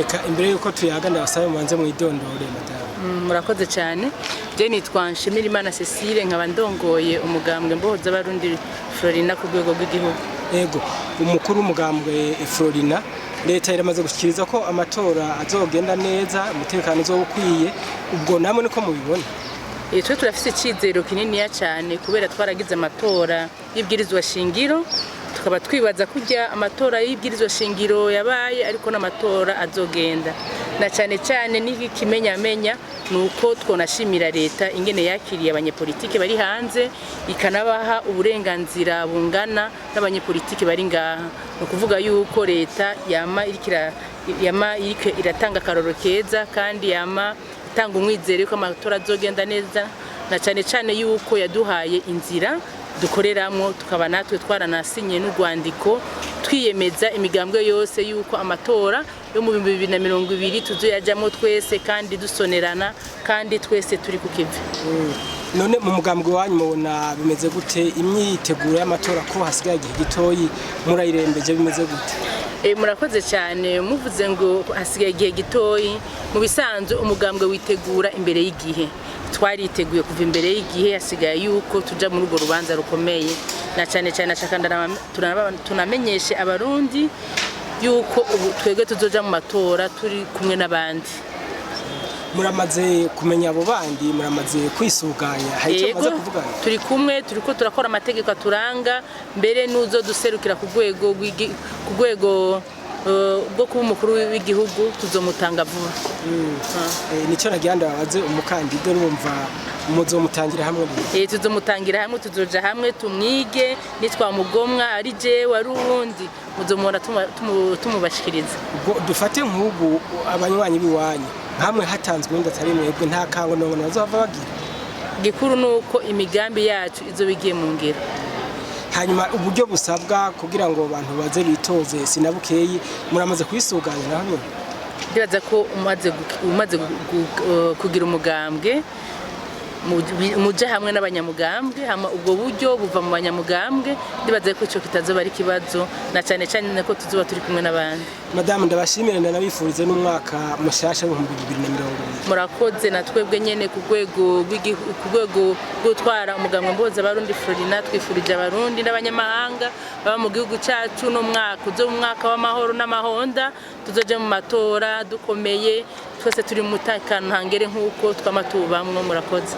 reka imbere yuko tuyaganira basabe mubanze mwidondore madame. Murakoze cyane. Je nitwa Nshimirimana Cecile nkaba ndongoye umugambwe mbohoza abarundi Florina ku rwego rw'igihugu. Yego, umukuru w'umugambwe Florina leta iramaze gushikiriza ko amatora azogenda neza, umutekano uzokwiye, ubwo namwe niko mubibona? Twe turafise icizero kinini cyane kubera twaragize amatora y'ibwirizwa shingiro, tukaba twibaza kujya amatora y'ibwirizwa shingiro yabaye ariko n'amatora azogenda. Na cyane cyane n'ikimenyamenya nuko twonashimira leta ingene yakiriye abanyepolitike bari hanze ikanabaha uburenganzira bungana n'abanyepolitike bari ngaha. No kuvuga yuko leta yama iratanga karoro keza kandi yama itanga umwizero ko amatora azogenda neza, na cyane cyane yuko yaduhaye inzira dukoreramwo, tukaba natwe twaranasinye n'urwandiko twiyemeza imigambwe yose yuko amatora yo mu 2020 tuzoyajamo twese kandi dusonerana kandi twese turi ku kivi. None mu mugambwe wanyu mubona bimeze gute imyiteguro y'amatora ko hasigaye igihe gitoyi murayirembeje bimeze gute? Murakoze cyane muvuze ngo hasigaye igihe gitoyi, mu bisanzwe umugambwe witegura imbere y'igihe. Twariteguye kuva imbere y'igihe, hasigaye yuko tuja muri urwo rubanza rukomeye, na cyane cyane tunamenyeshe abarundi yuko ubu twebwe tuzoja mu matora turi kumwe n'abandi. Muramaze kumenya abo bandi, muramaze kwisuganya, hari icyo mumaze kuvugana? Turi kumwe, turiko turakora amategeko aturanga, mbere nuzo duserukira ku rwego bwo kuba umukuru w'igihugu tuzomutanga vuba. Nicyo nagenda babaze umukandida urumva muzomutangira hamwe? Tuzomutangira hamwe, tuzoja hamwe tumwige, nitwamugomwa ari je wari uwundi muzomora tumubashikiriza. Ubwo dufate nk'ubu abanywanyi biwanyu hamwe hatanzwe ndatari mwebwe nta kango none bazova bagira? Gikuru nuko imigambi yacu izobigiye mu ngiro. Hanyuma uburyo busabwa kugira ngo abantu baze bitoze sinabukeyi muramaze kwisuganya naho? Ndibaza ko umaze kugira umugambwe muje hamwe n'abanyamugambwe, ubwo buryo buva mu banyamugambwe, ndibaza ko ico kitazoba ari kibazo, na cyane cyane ko tuzoba turi kumwe n'abandi. Madame ndabashimire ndanabifurize n'umwaka mushasha wa 2020. Murakoze na twebwe nyene ku rwego gutwara umugambwe mbohoza abarundi Florina, twifurije abarundi n'abanyamahanga baba mu gihugu cyacu no mwaka w'amahoro n'amahonda, tuzoje mu matora dukomeye, twese turi mu mutekano hangere nk'uko twamatubamwo. Murakoze.